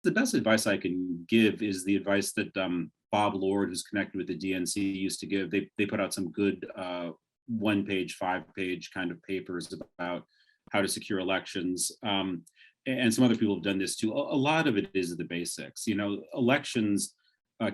the best advice I can give is the advice that Bob Lord, who's connected with the DNC, used to give. They put out some good 1-page, 5-page kind of papers about how to secure elections. And some other people have done this too. A lot of it is the basics. Elections,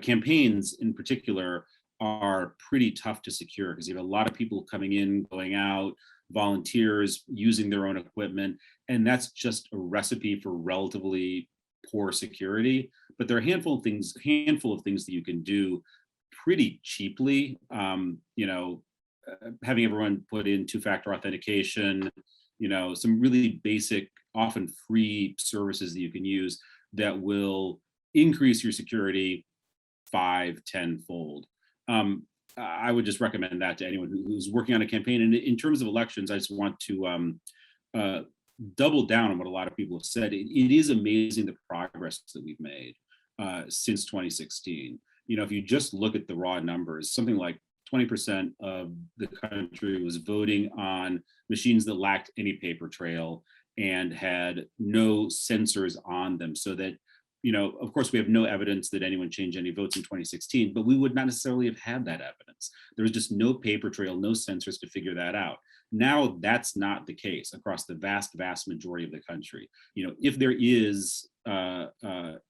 campaigns in particular, are pretty tough to secure because you have a lot of people coming in, going out, volunteers using their own equipment, and that's just a recipe for relatively poor security. But there are a handful of things that you can do pretty cheaply. Having everyone put in two-factor authentication, some really basic, often free services that you can use that will increase your security 5-10-fold. I would just recommend that to anyone who's working on a campaign. And in terms of elections, I just want to double down on what a lot of people have said. It is amazing the progress that we've made since 2016. If you just look at the raw numbers, something like 20% of the country was voting on machines that lacked any paper trail and had no sensors on them, so that of course, we have no evidence that anyone changed any votes in 2016, but we would not necessarily have had that evidence. There was just no paper trail, no sensors to figure that out. Now that's not the case across the vast majority of the country. If there is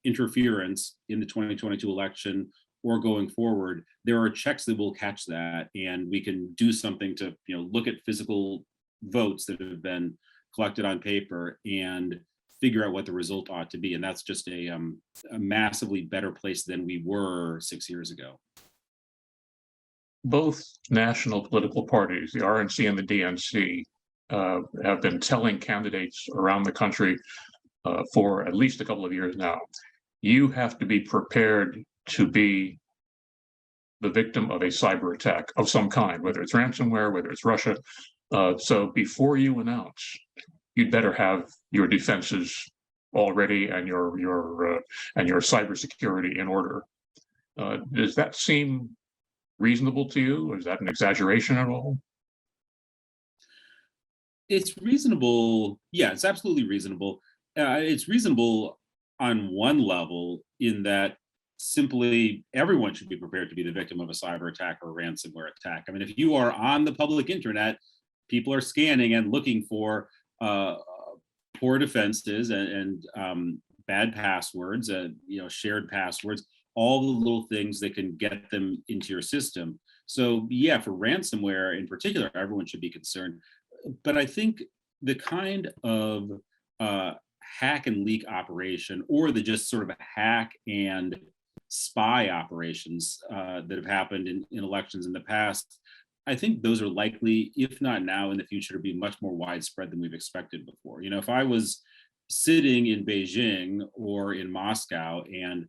interference in the 2022 election or going forward, there are checks that will catch that, and we can do something to look at physical votes that have been collected on paper and figure out what the result ought to be. And that's just a massively better place than we were 6 years ago. Both national political parties, the RNC and the DNC, have been telling candidates around the country for at least a couple of years now, you have to be prepared to be the victim of a cyber attack of some kind, whether it's ransomware, whether it's Russia. So before you announce, you'd better have your defenses already and your cybersecurity in order. Does that seem reasonable to you, or is that an exaggeration at all? It's reasonable. Yeah, it's absolutely reasonable. It's reasonable on one level in that simply everyone should be prepared to be the victim of a cyber attack or a ransomware attack. I mean, if you are on the public internet, people are scanning and looking for poor defenses and bad passwords, shared passwords, all the little things that can get them into your system. So yeah, for ransomware in particular, everyone should be concerned. But I think the kind of hack and leak operation, or the just sort of hack and spy operations that have happened in elections in the past, I think those are likely, if not now, in the future, to be much more widespread than we've expected before. If I was sitting in Beijing or in Moscow and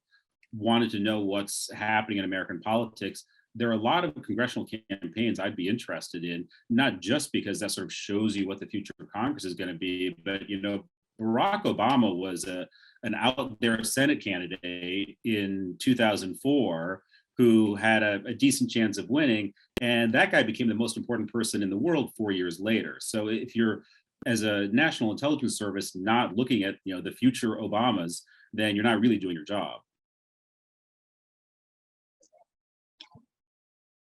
wanted to know what's happening in American politics, there are a lot of congressional campaigns I'd be interested in, not just because that sort of shows you what the future of Congress is going to be, but Barack Obama was an out there Senate candidate in 2004 who had a decent chance of winning. And that guy became the most important person in the world 4 years later. So if you're, as a national intelligence service, not looking at the future Obamas, then you're not really doing your job.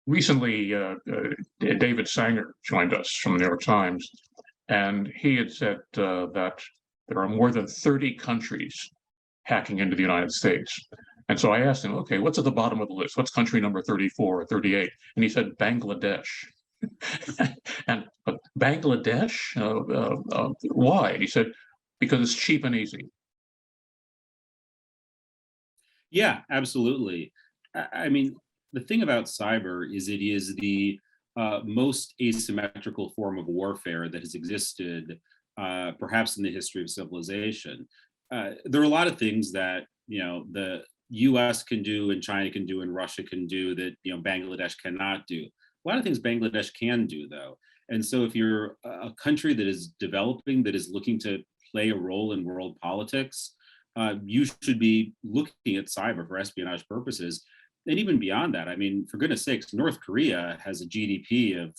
Recently, David Sanger joined us from the New York Times, and he had said that there are more than 30 countries hacking into the United States. And so I asked him, okay, what's at the bottom of the list? What's country number 34 or 38? And he said, Bangladesh. And Bangladesh? Why? And he said, because it's cheap and easy. Yeah, absolutely. I mean, the thing about cyber is it is the most asymmetrical form of warfare that has existed, perhaps in the history of civilization. There are a lot of things that the U.S. can do and China can do and Russia can do that Bangladesh cannot do. A lot of things Bangladesh can do, though. And so if you're a country that is developing, that is looking to play a role in world politics, you should be looking at cyber for espionage purposes. And even beyond that, I mean, for goodness sakes, North Korea has a GDP of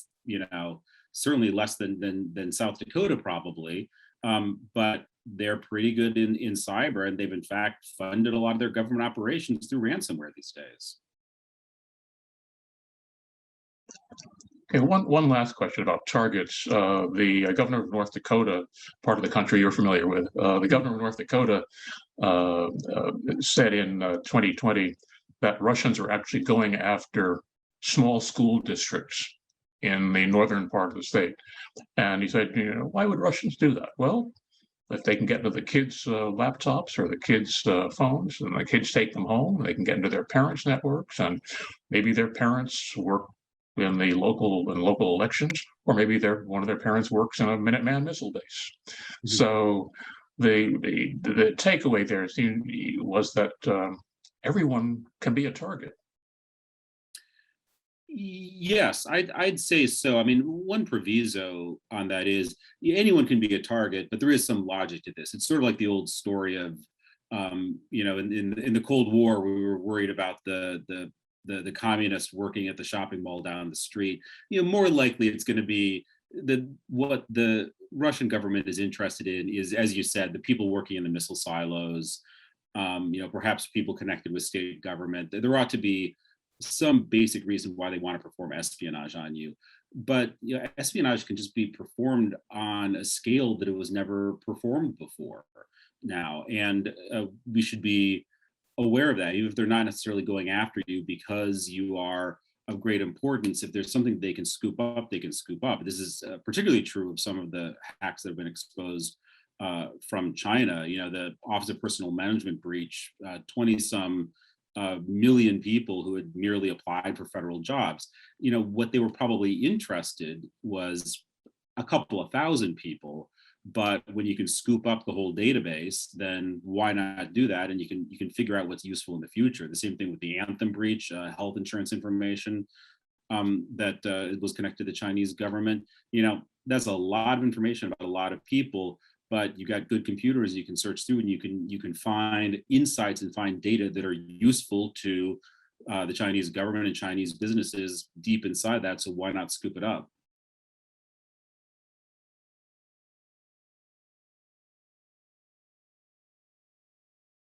certainly less than South Dakota probably. But they're pretty good in cyber, and they've in fact funded a lot of their government operations through ransomware these days. Okay, one last question about targets. The governor of North Dakota, part of the country you're familiar with, the governor of North Dakota said in 2020 that Russians are actually going after small school districts in the northern part of the state. And he said, why would Russians do that? Well, if they can get into the kids' laptops or the kids' phones, and the kids take them home, they can get into their parents' networks, and maybe their parents work in the local elections, or maybe one of their parents works in a Minuteman missile base. Mhm. So the takeaway there was that everyone can be a target. Yes, I'd say so. I mean, one proviso on that is anyone can be a target, but there is some logic to this. It's sort of like the old story of, in the Cold War, we were worried about the communists working at the shopping mall down the street. More likely it's going to be what the Russian government is interested in is, as you said, the people working in the missile silos. Perhaps people connected with state government. There ought to be some basic reason why they want to perform espionage on you. But espionage can just be performed on a scale that it was never performed before now. And we should be aware of that, even if they're not necessarily going after you because you are of great importance. If there's something they can scoop up, they can scoop up. This is particularly true of some of the hacks that have been exposed from China. The Office of Personnel Management breach, 20 some million people who had merely applied for federal jobs. What they were probably interested was a couple of thousand people, but when you can scoop up the whole database, then why not do that? And you can figure out what's useful in the future. The same thing with the Anthem breach, health insurance information that was connected to the Chinese government. That's a lot of information about a lot of people, but you got good computers you can search through, and you can find insights and find data that are useful to the Chinese government and Chinese businesses deep inside that. So why not scoop it up?